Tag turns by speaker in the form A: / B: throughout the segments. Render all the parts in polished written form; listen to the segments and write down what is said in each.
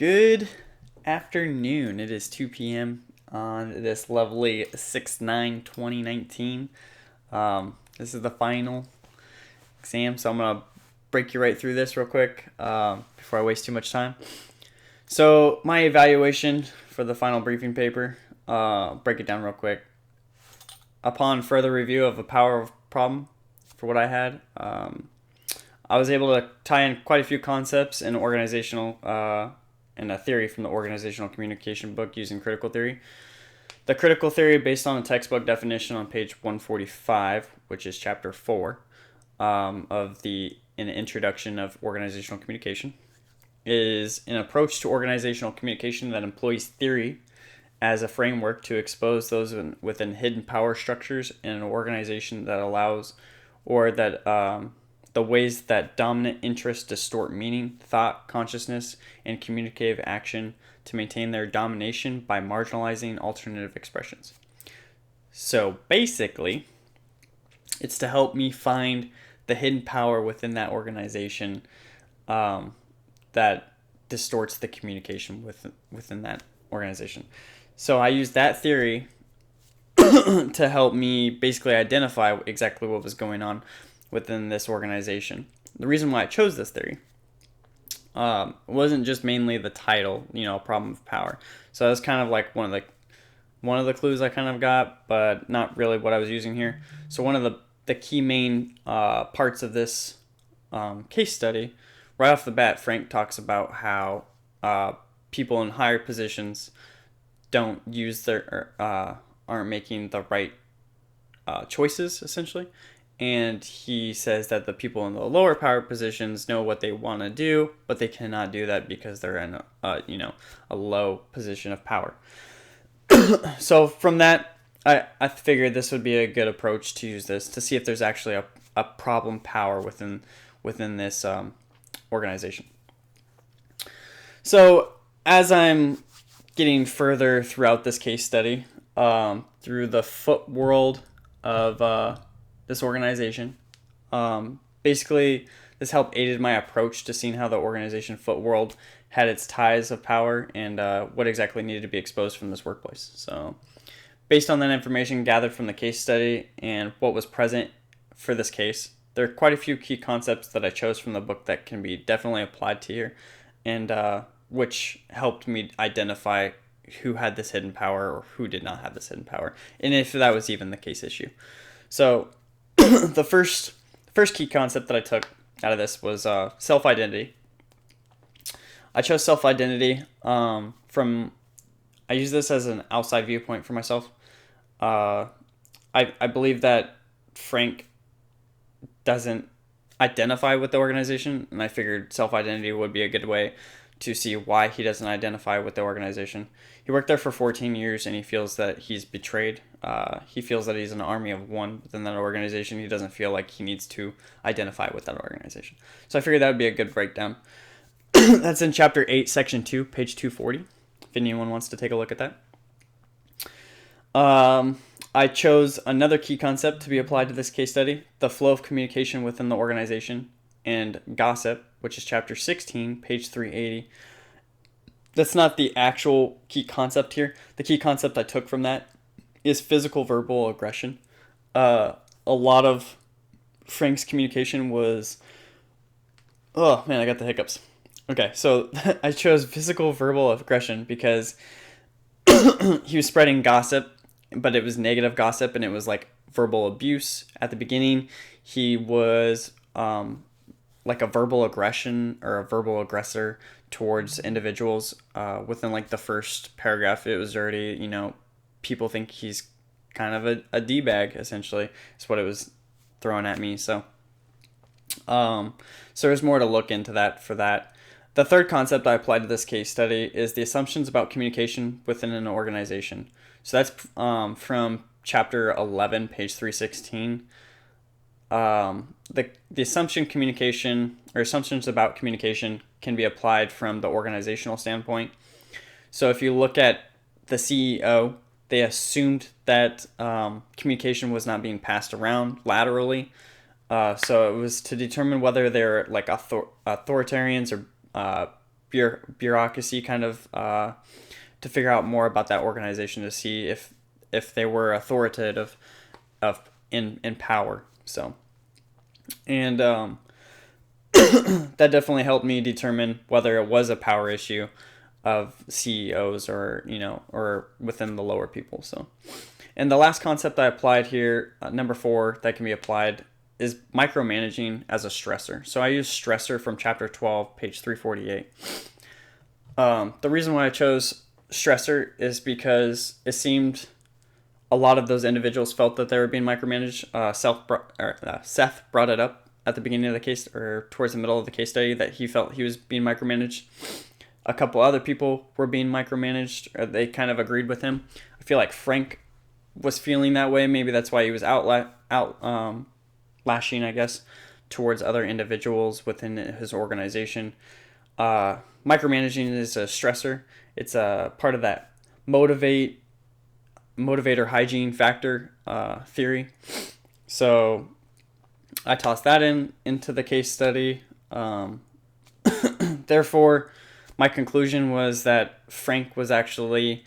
A: Good afternoon. It is 2 p.m. on this lovely 6/9/2019. This is the final exam, so I'm going to break you right through this real quick before I waste too much time. So my evaluation for the final briefing paper, break it down real quick. Upon further review of a power problem for what I had, I was able to tie in quite a few concepts in organizational and a theory from the organizational communication book using critical theory. The critical theory, based on the textbook definition on page 145, which is chapter 4 of an introduction of organizational communication, is an approach to organizational communication that employs theory as a framework to expose those within hidden power structures in an organization that allows, or that the ways that dominant interests distort meaning, thought, consciousness, and communicative action to maintain their domination by marginalizing alternative expressions. So basically, it's to help me find the hidden power within that organization that distorts the communication within that organization. So I used that theory to help me basically identify exactly what was going on within this organization. The reason why I chose this theory wasn't just mainly the title, problem of power. So that's kind of like one of the clues I kind of got, but not really what I was using here. So one of the key main parts of this case study, right off the bat, Frank talks about how people in higher positions don't use aren't making the right choices, essentially. And he says that the people in the lower power positions know what they want to do, but they cannot do that because they're in a low position of power. So from that, I figured this would be a good approach to use this to see if there's actually a problem power within this organization. So as I'm getting further throughout this case study, through the foot world of this organization, basically this helped aided my approach to seeing how the organization foot world had its ties of power and what exactly needed to be exposed from this workplace. So based on that information gathered from the case study and what was present for this case, there are quite a few key concepts that I chose from the book that can be definitely applied to here, and which helped me identify who had this hidden power or who did not have this hidden power, and if that was even the case issue. So the first key concept that I took out of this was self-identity. I chose self-identity from, I use this as an outside viewpoint for myself. I believe that Frank doesn't identify with the organization, and I figured self-identity would be a good way to see why he doesn't identify with the organization. He worked there for 14 years, and he feels that he's betrayed. He feels that he's an army of one within that organization. He doesn't feel like he needs to identify with that organization. So I figured that would be a good breakdown. That's in Chapter 8, Section 2, page 240, if anyone wants to take a look at that. I chose another key concept to be applied to this case study, the flow of communication within the organization, and gossip, which is Chapter 16, page 380. That's not the actual key concept here. The key concept I took from that is physical verbal aggression. A lot of Frank's communication was... Oh, man, I got the hiccups. Okay, so I chose physical verbal aggression because he was spreading gossip, but it was negative gossip, and it was like verbal abuse. At the beginning, he was like a verbal aggression or a verbal aggressor towards individuals. Within like the first paragraph, it was already, people think he's kind of a D-bag, essentially, is what it was throwing at me. So there's more to look into that for that. The third concept I applied to this case study is the assumptions about communication within an organization. So that's from Chapter 11, page 316. The assumption communication, or assumptions about communication, can be applied from the organizational standpoint. So if you look at the CEO, they assumed that communication was not being passed around laterally. So it was to determine whether they're like authoritarians or bureaucracy kind of to figure out more about that organization to see if they were authoritative in power. So, and that definitely helped me determine whether it was a power issue of CEOs or or within the lower people. So, and the last concept I applied here, number 4, that can be applied is micromanaging as a stressor. So I use stressor from chapter 12, page 348. The reason why I chose stressor is because it seemed a lot of those individuals felt that they were being micromanaged. Seth brought it up at the beginning of the case, or towards the middle of the case study, that he felt he was being micromanaged. A couple other people were being micromanaged, or they kind of agreed with him. I feel like Frank was feeling that way. Maybe that's why he was lashing, I guess, towards other individuals within his organization. Micromanaging is a stressor. It's a part of that motivator hygiene factor theory. So I tossed that into the case study. Therefore, my conclusion was that Frank was actually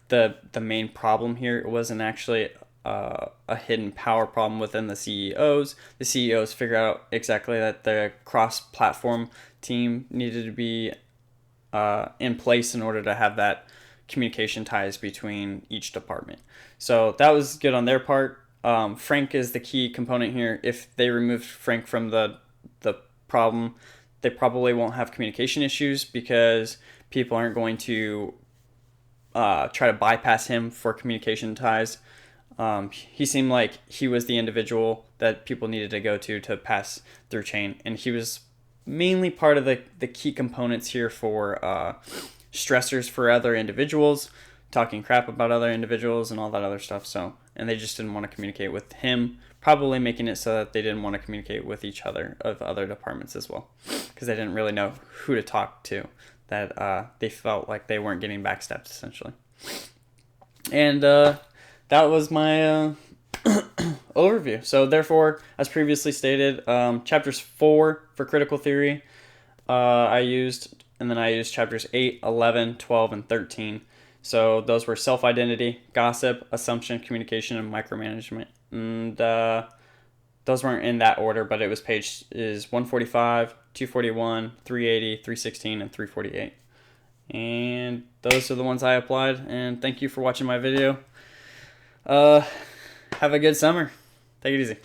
A: the main problem here. It wasn't actually a hidden power problem within the CEOs. The CEOs figured out exactly that the cross-platform team needed to be in place in order to have that communication ties between each department. So that was good on their part. Frank is the key component here. If they removed Frank from the problem, they probably won't have communication issues because people aren't going to try to bypass him for communication ties. He seemed like he was the individual that people needed to go to pass through chain, and he was mainly part of the key components here for stressors for other individuals, talking crap about other individuals and all that other stuff. So, and they just didn't want to communicate with him, probably making it so that they didn't want to communicate with each other of other departments as well, because they didn't really know who to talk to, that they felt like they weren't getting backstabbed essentially. And that was my overview. So therefore, as previously stated, chapters 4 for critical theory I used, and then I used chapters 8, 11, 12, and 13. So those were self-identity, gossip, assumption, communication, and micromanagement. And those weren't in that order, but it was page is 145, 241, 380, 316, and 348. And those are the ones I applied. And thank you for watching my video. Have a good summer. Take it easy.